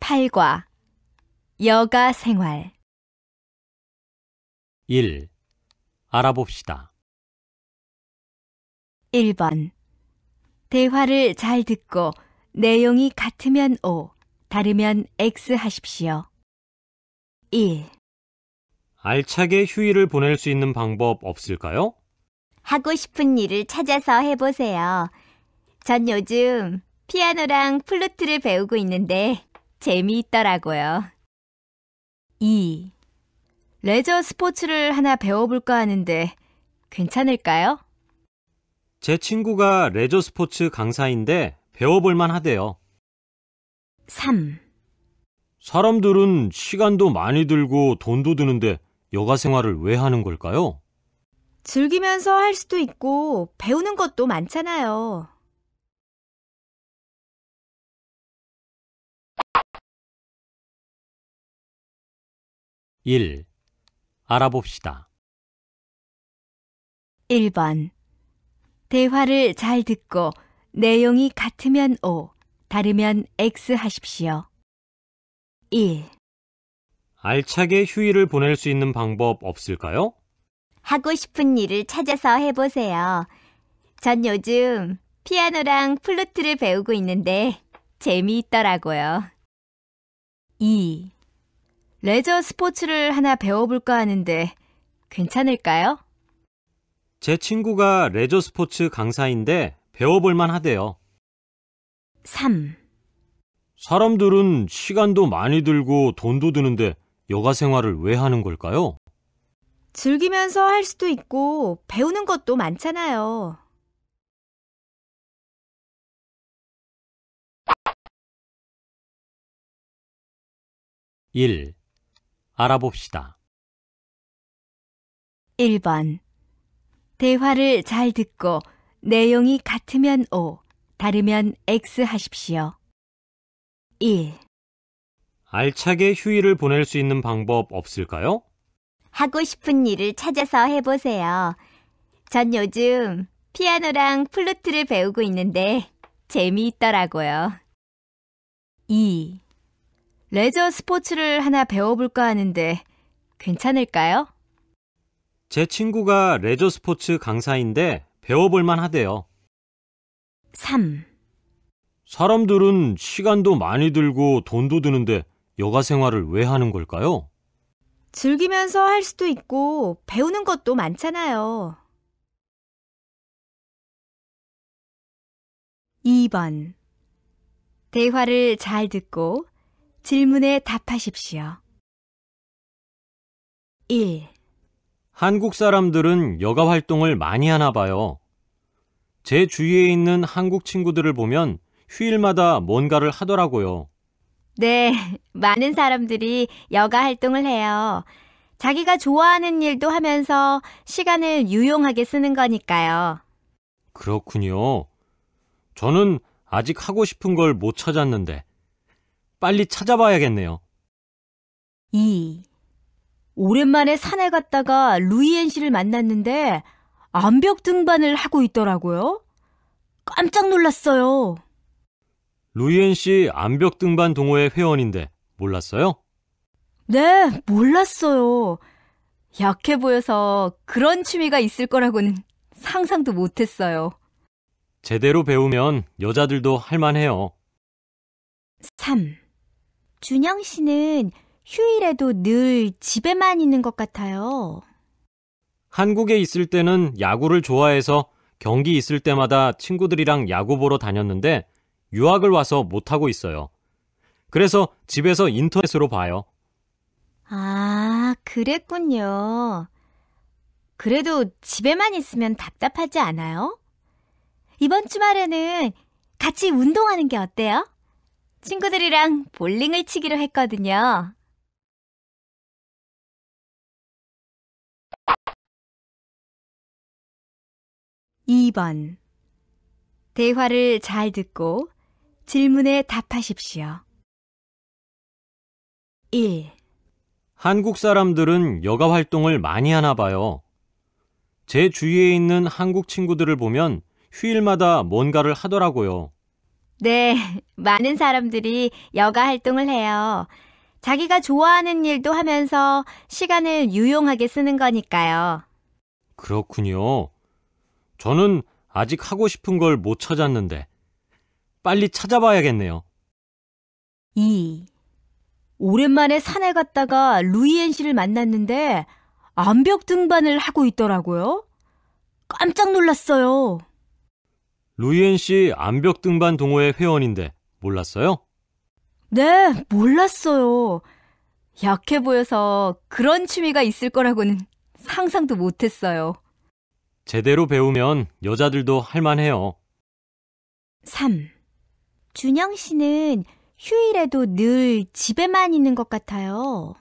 8과 여가 생활 1. 알아봅시다. 1번 대화를 잘 듣고 내용이 같으면 O, 다르면 X 하십시오. 1. 알차게 휴일을 보낼 수 있는 방법 없을까요? 하고 싶은 일을 찾아서 해보세요. 전 요즘 피아노랑 플루트를 배우고 있는데 재미있더라고요. 2. 레저 스포츠를 하나 배워볼까 하는데 괜찮을까요? 제 친구가 레저 스포츠 강사인데 배워볼 만하대요. 3. 사람들은 시간도 많이 들고 돈도 드는데 여가 생활을 왜 하는 걸까요? 즐기면서 할 수도 있고 배우는 것도 많잖아요. 1. 알아봅시다. 1번 대화를 잘 듣고 내용이 같으면 O, 다르면 X 하십시오. 1. 알차게 휴일을 보낼 수 있는 방법 없을까요? 하고 싶은 일을 찾아서 해보세요. 전 요즘 피아노랑 플루트를 배우고 있는데 재미있더라고요. 2. 레저 스포츠를 하나 배워볼까 하는데 괜찮을까요? 제 친구가 레저 스포츠 강사인데 배워볼 만하대요. 3. 사람들은 시간도 많이 들고 돈도 드는데 여가 생활을 왜 하는 걸까요? 즐기면서 할 수도 있고 배우는 것도 많잖아요. 1. 알아봅시다. 1번 대화를 잘 듣고 내용이 같으면 O, 다르면 X 하십시오. 1. 알차게 휴일을 보낼 수 있는 방법 없을까요? 하고 싶은 일을 찾아서 해보세요. 전 요즘 피아노랑 플루트를 배우고 있는데 재미있더라고요. 2. 레저 스포츠를 하나 배워볼까 하는데 괜찮을까요? 제 친구가 레저 스포츠 강사인데 배워볼 만하대요. 3. 사람들은 시간도 많이 들고 돈도 드는데 여가 생활을 왜 하는 걸까요? 즐기면서 할 수도 있고 배우는 것도 많잖아요. 2번 대화를 잘 듣고 질문에 답하십시오. 1. 한국 사람들은 여가 활동을 많이 하나 봐요. 제 주위에 있는 한국 친구들을 보면 휴일마다 뭔가를 하더라고요. 네, 많은 사람들이 여가 활동을 해요. 자기가 좋아하는 일도 하면서 시간을 유용하게 쓰는 거니까요. 그렇군요. 저는 아직 하고 싶은 걸 못 찾았는데 빨리 찾아봐야겠네요. 2. 오랜만에 산에 갔다가 루이엔 씨를 만났는데 암벽 등반을 하고 있더라고요. 깜짝 놀랐어요. 루이엔 씨 암벽 등반 동호회 회원인데 몰랐어요? 네, 몰랐어요. 약해 보여서 그런 취미가 있을 거라고는 상상도 못했어요. 제대로 배우면 여자들도 할만해요. 3. 준영 씨는 휴일에도 늘 집에만 있는 것 같아요. 한국에 있을 때는 야구를 좋아해서 경기 있을 때마다 친구들이랑 야구 보러 다녔는데 유학을 와서 못하고 있어요. 그래서 집에서 인터넷으로 봐요. 아, 그랬군요. 그래도 집에만 있으면 답답하지 않아요? 이번 주말에는 같이 운동하는 게 어때요? 친구들이랑 볼링을 치기로 했거든요. 2번 대화를 잘 듣고 질문에 답하십시오. 1. 한국 사람들은 여가 활동을 많이 하나 봐요. 제 주위에 있는 한국 친구들을 보면 휴일마다 뭔가를 하더라고요. 네, 많은 사람들이 여가 활동을 해요. 자기가 좋아하는 일도 하면서 시간을 유용하게 쓰는 거니까요. 그렇군요. 저는 아직 하고 싶은 걸 못 찾았는데 빨리 찾아봐야겠네요. 2. 오랜만에 산에 갔다가 루이엔 씨를 만났는데 암벽 등반을 하고 있더라고요. 깜짝 놀랐어요. 루이엔 씨 암벽 등반 동호회 회원인데 몰랐어요? 네, 몰랐어요. 약해 보여서 그런 취미가 있을 거라고는 상상도 못했어요. 제대로 배우면 여자들도 할만해요. 3. 준영 씨는 휴일에도 늘 집에만 있는 것 같아요.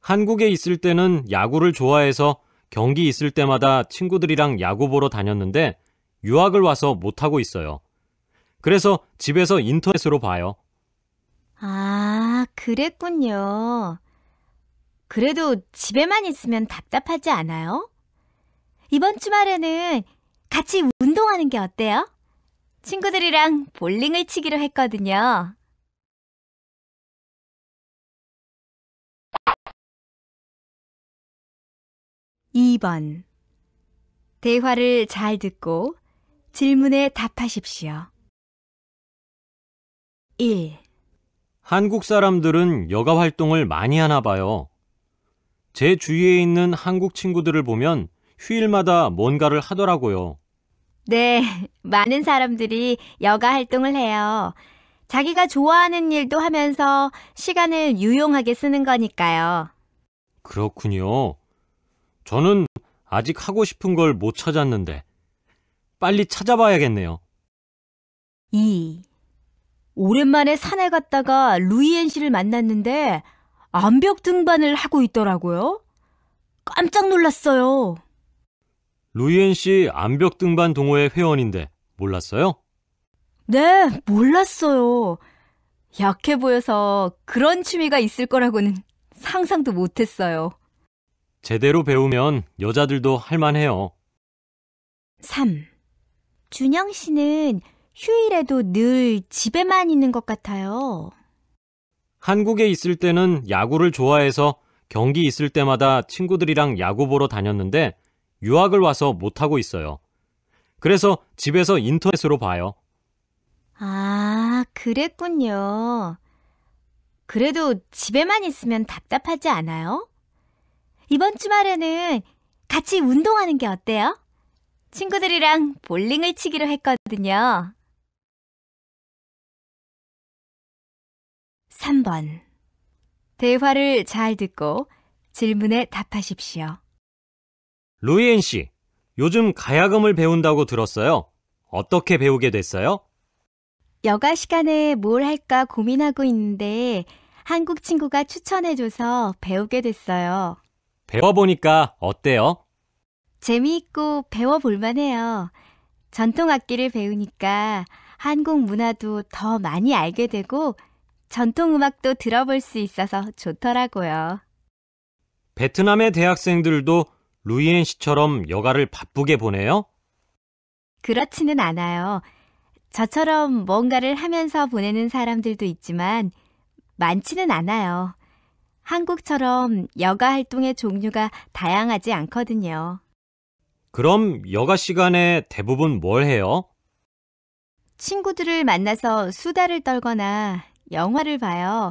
한국에 있을 때는 야구를 좋아해서 경기 있을 때마다 친구들이랑 야구 보러 다녔는데 유학을 와서 못하고 있어요. 그래서 집에서 인터넷으로 봐요. 아, 그랬군요. 그래도 집에만 있으면 답답하지 않아요? 이번 주말에는 같이 운동하는 게 어때요? 친구들이랑 볼링을 치기로 했거든요. 2번. 대화를 잘 듣고 질문에 답하십시오. 1. 한국 사람들은 여가 활동을 많이 하나 봐요. 제 주위에 있는 한국 친구들을 보면 휴일마다 뭔가를 하더라고요. 네, 많은 사람들이 여가 활동을 해요. 자기가 좋아하는 일도 하면서 시간을 유용하게 쓰는 거니까요. 그렇군요. 저는 아직 하고 싶은 걸 못 찾았는데 빨리 찾아봐야겠네요. 2. 오랜만에 산에 갔다가 루이엔 씨를 만났는데 암벽 등반을 하고 있더라고요. 깜짝 놀랐어요. 루이엔 씨 암벽 등반 동호회 회원인데 몰랐어요? 네, 몰랐어요. 약해 보여서 그런 취미가 있을 거라고는 상상도 못했어요. 제대로 배우면 여자들도 할만해요. 3. 준영 씨는 휴일에도 늘 집에만 있는 것 같아요. 한국에 있을 때는 야구를 좋아해서 경기 있을 때마다 친구들이랑 야구 보러 다녔는데 유학을 와서 못하고 있어요. 그래서 집에서 인터넷으로 봐요. 아, 그랬군요. 그래도 집에만 있으면 답답하지 않아요? 이번 주말에는 같이 운동하는 게 어때요? 친구들이랑 볼링을 치기로 했거든요. 3번. 대화를 잘 듣고 질문에 답하십시오. 루이엔 씨, 요즘 가야금을 배운다고 들었어요. 어떻게 배우게 됐어요? 여가 시간에 뭘 할까 고민하고 있는데 한국 친구가 추천해줘서 배우게 됐어요. 배워보니까 어때요? 재미있고 배워볼 만해요. 전통 악기를 배우니까 한국 문화도 더 많이 알게 되고 전통 음악도 들어볼 수 있어서 좋더라고요. 베트남의 대학생들도 루이엔 씨처럼 여가를 바쁘게 보내요? 그렇지는 않아요. 저처럼 뭔가를 하면서 보내는 사람들도 있지만 많지는 않아요. 한국처럼 여가 활동의 종류가 다양하지 않거든요. 그럼 여가 시간에 대부분 뭘 해요? 친구들을 만나서 수다를 떨거나 영화를 봐요.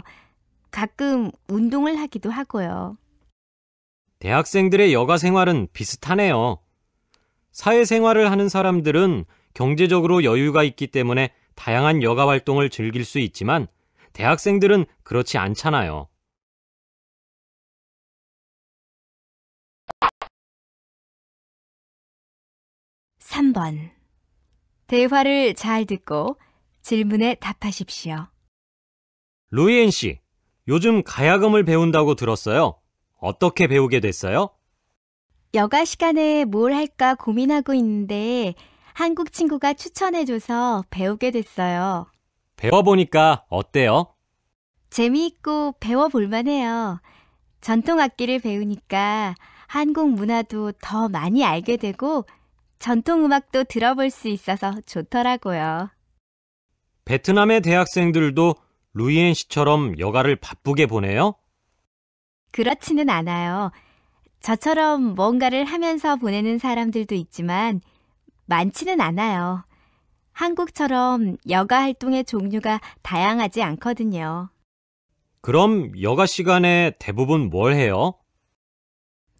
가끔 운동을 하기도 하고요. 대학생들의 여가 생활은 비슷하네요. 사회생활을 하는 사람들은 경제적으로 여유가 있기 때문에 다양한 여가 활동을 즐길 수 있지만 대학생들은 그렇지 않잖아요. 3번. 대화를 잘 듣고 질문에 답하십시오. 루이엔 씨, 요즘 가야금을 배운다고 들었어요. 어떻게 배우게 됐어요? 여가 시간에 뭘 할까 고민하고 있는데 한국 친구가 추천해줘서 배우게 됐어요. 배워보니까 어때요? 재미있고 배워볼 만해요. 전통 악기를 배우니까 한국 문화도 더 많이 알게 되고 전통 음악도 들어볼 수 있어서 좋더라고요. 베트남의 대학생들도 루이엔 씨처럼 여가를 바쁘게 보내요? 그렇지는 않아요. 저처럼 뭔가를 하면서 보내는 사람들도 있지만 많지는 않아요. 한국처럼 여가 활동의 종류가 다양하지 않거든요. 그럼 여가 시간에 대부분 뭘 해요?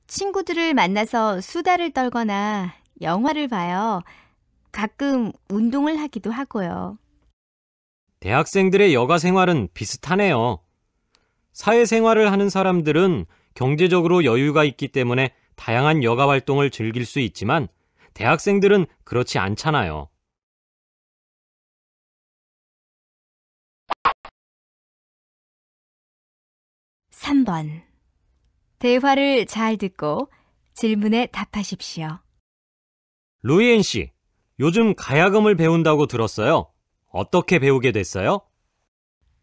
친구들을 만나서 수다를 떨거나 영화를 봐요. 가끔 운동을 하기도 하고요. 대학생들의 여가 생활은 비슷하네요. 사회생활을 하는 사람들은 경제적으로 여유가 있기 때문에 다양한 여가 활동을 즐길 수 있지만 대학생들은 그렇지 않잖아요. (3번) 대화를 잘 듣고 질문에 답하십시오. 루이엔 씨, 요즘 가야금을 배운다고 들었어요. 어떻게 배우게 됐어요?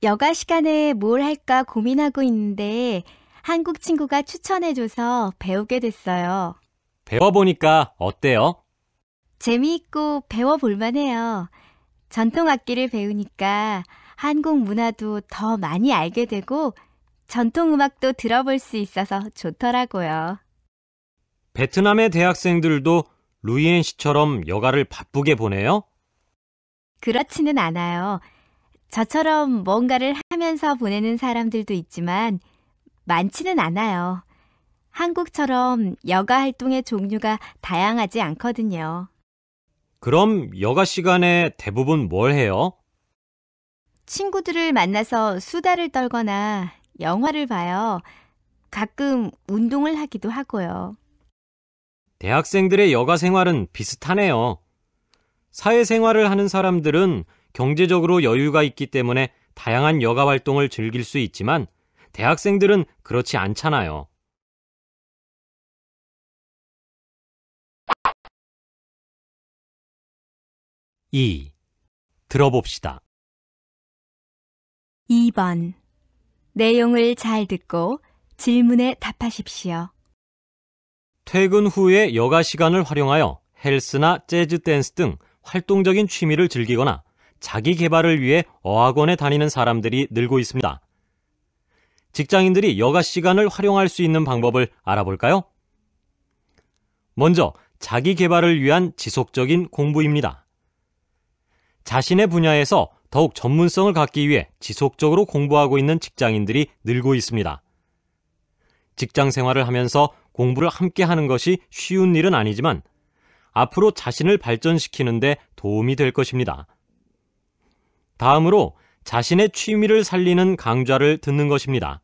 여가 시간에 뭘 할까 고민하고 있는데 한국 친구가 추천해줘서 배우게 됐어요. 배워보니까 어때요? 재미있고 배워볼 만해요. 전통 악기를 배우니까 한국 문화도 더 많이 알게 되고 전통 음악도 들어볼 수 있어서 좋더라고요. 베트남의 대학생들도 루이엔 씨처럼 여가를 바쁘게 보내요? 그렇지는 않아요. 저처럼 뭔가를 하면서 보내는 사람들도 있지만 많지는 않아요. 한국처럼 여가 활동의 종류가 다양하지 않거든요. 그럼 여가 시간에 대부분 뭘 해요? 친구들을 만나서 수다를 떨거나 영화를 봐요. 가끔 운동을 하기도 하고요. 대학생들의 여가 생활은 비슷하네요. 사회생활을 하는 사람들은 경제적으로 여유가 있기 때문에 다양한 여가 활동을 즐길 수 있지만 대학생들은 그렇지 않잖아요. (2) 들어봅시다. 2번. 내용을 잘 듣고 질문에 답하십시오. 퇴근 후에 여가 시간을 활용하여 헬스나 재즈 댄스 등 활동적인 취미를 즐기거나 자기 개발을 위해 어학원에 다니는 사람들이 늘고 있습니다. 직장인들이 여가 시간을 활용할 수 있는 방법을 알아볼까요? 먼저 자기 개발을 위한 지속적인 공부입니다. 자신의 분야에서 더욱 전문성을 갖기 위해 지속적으로 공부하고 있는 직장인들이 늘고 있습니다. 직장 생활을 하면서 공부를 함께 하는 것이 쉬운 일은 아니지만 앞으로 자신을 발전시키는 데 도움이 될 것입니다. 다음으로 자신의 취미를 살리는 강좌를 듣는 것입니다.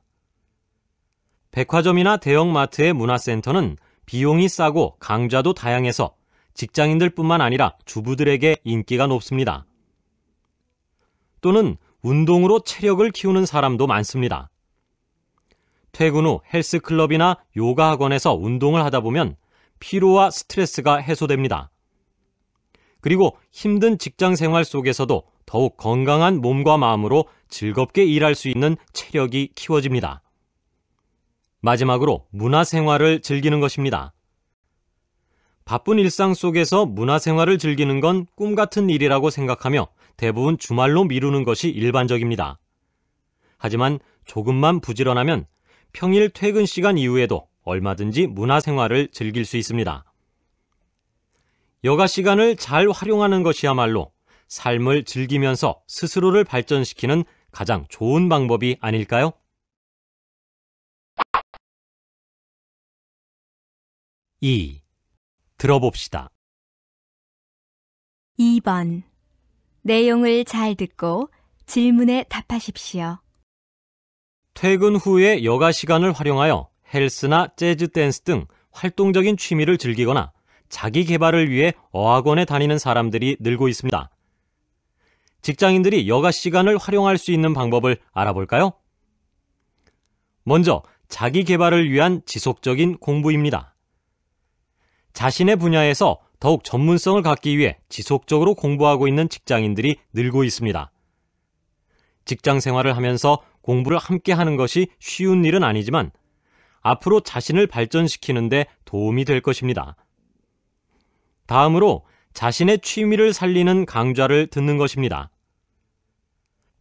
백화점이나 대형마트의 문화센터는 비용이 싸고 강좌도 다양해서 직장인들뿐만 아니라 주부들에게 인기가 높습니다. 또는 운동으로 체력을 키우는 사람도 많습니다. 퇴근 후 헬스클럽이나 요가 학원에서 운동을 하다 보면 피로와 스트레스가 해소됩니다. 그리고 힘든 직장 생활 속에서도 더욱 건강한 몸과 마음으로 즐겁게 일할 수 있는 체력이 키워집니다. 마지막으로 문화생활을 즐기는 것입니다. 바쁜 일상 속에서 문화생활을 즐기는 건 꿈 같은 일이라고 생각하며 대부분 주말로 미루는 것이 일반적입니다. 하지만 조금만 부지런하면 평일 퇴근 시간 이후에도 얼마든지 문화생활을 즐길 수 있습니다. 여가 시간을 잘 활용하는 것이야말로 삶을 즐기면서 스스로를 발전시키는 가장 좋은 방법이 아닐까요? (2) 들어봅시다. 2번. 내용을 잘 듣고 질문에 답하십시오. 퇴근 후에 여가 시간을 활용하여 헬스나 재즈 댄스 등 활동적인 취미를 즐기거나 자기 개발을 위해 어학원에 다니는 사람들이 늘고 있습니다. 직장인들이 여가 시간을 활용할 수 있는 방법을 알아볼까요? 먼저 자기 개발을 위한 지속적인 공부입니다. 자신의 분야에서 더욱 전문성을 갖기 위해 지속적으로 공부하고 있는 직장인들이 늘고 있습니다. 직장 생활을 하면서 공부를 함께 하는 것이 쉬운 일은 아니지만 앞으로 자신을 발전시키는 데 도움이 될 것입니다. 다음으로 자신의 취미를 살리는 강좌를 듣는 것입니다.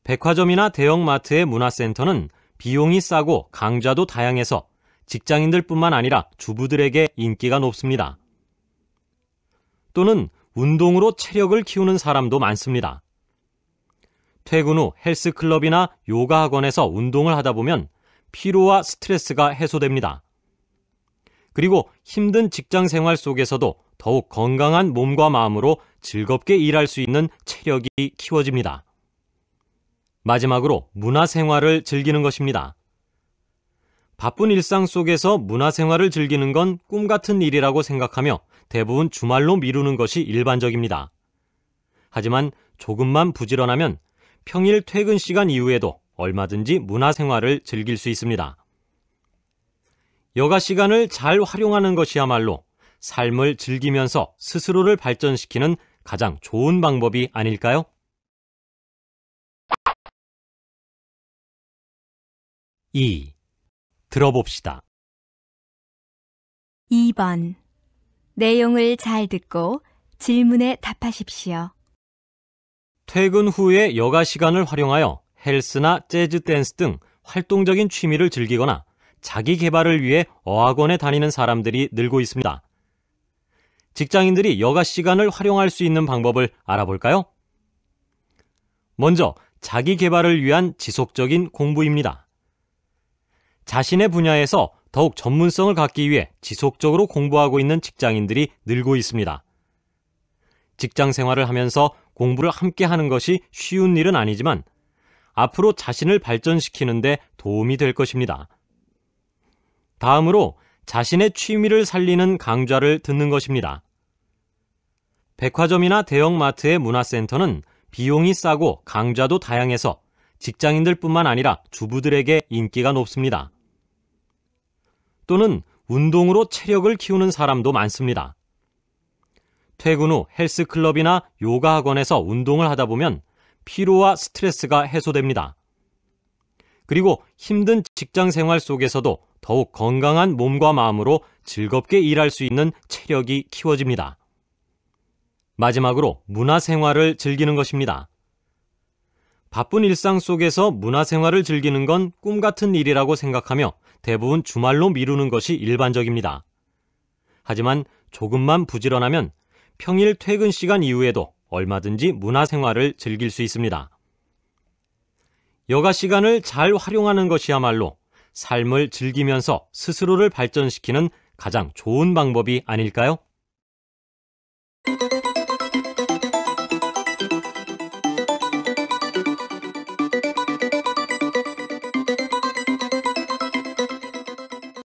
백화점이나 대형마트의 문화센터는 비용이 싸고 강좌도 다양해서 직장인들뿐만 아니라 주부들에게 인기가 높습니다. 또는 운동으로 체력을 키우는 사람도 많습니다. 퇴근 후 헬스클럽이나 요가 학원에서 운동을 하다 보면 피로와 스트레스가 해소됩니다. 그리고 힘든 직장 생활 속에서도 더욱 건강한 몸과 마음으로 즐겁게 일할 수 있는 체력이 키워집니다. 마지막으로 문화생활을 즐기는 것입니다. 바쁜 일상 속에서 문화생활을 즐기는 건 꿈 같은 일이라고 생각하며 대부분 주말로 미루는 것이 일반적입니다. 하지만 조금만 부지런하면 평일 퇴근 시간 이후에도 얼마든지 문화생활을 즐길 수 있습니다. 여가 시간을 잘 활용하는 것이야말로 삶을 즐기면서 스스로를 발전시키는 가장 좋은 방법이 아닐까요? 2. 들어봅시다. 2번. 내용을 잘 듣고 질문에 답하십시오. 퇴근 후에 여가 시간을 활용하여 헬스나 재즈 댄스 등 활동적인 취미를 즐기거나 자기 개발을 위해 어학원에 다니는 사람들이 늘고 있습니다. 직장인들이 여가 시간을 활용할 수 있는 방법을 알아볼까요? 먼저 자기 개발을 위한 지속적인 공부입니다. 자신의 분야에서 더욱 전문성을 갖기 위해 지속적으로 공부하고 있는 직장인들이 늘고 있습니다. 직장 생활을 하면서 공부를 함께 하는 것이 쉬운 일은 아니지만 앞으로 자신을 발전시키는 데 도움이 될 것입니다. 다음으로 자신의 취미를 살리는 강좌를 듣는 것입니다. 백화점이나 대형마트의 문화센터는 비용이 싸고 강좌도 다양해서 직장인들뿐만 아니라 주부들에게 인기가 높습니다. 또는 운동으로 체력을 키우는 사람도 많습니다. 퇴근 후 헬스클럽이나 요가 학원에서 운동을 하다 보면 피로와 스트레스가 해소됩니다. 그리고 힘든 직장 생활 속에서도 더욱 건강한 몸과 마음으로 즐겁게 일할 수 있는 체력이 키워집니다. 마지막으로 문화생활을 즐기는 것입니다. 바쁜 일상 속에서 문화생활을 즐기는 건 꿈 같은 일이라고 생각하며 대부분 주말로 미루는 것이 일반적입니다. 하지만 조금만 부지런하면 평일 퇴근 시간 이후에도 얼마든지 문화생활을 즐길 수 있습니다. 여가 시간을 잘 활용하는 것이야말로 삶을 즐기면서 스스로를 발전시키는 가장 좋은 방법이 아닐까요?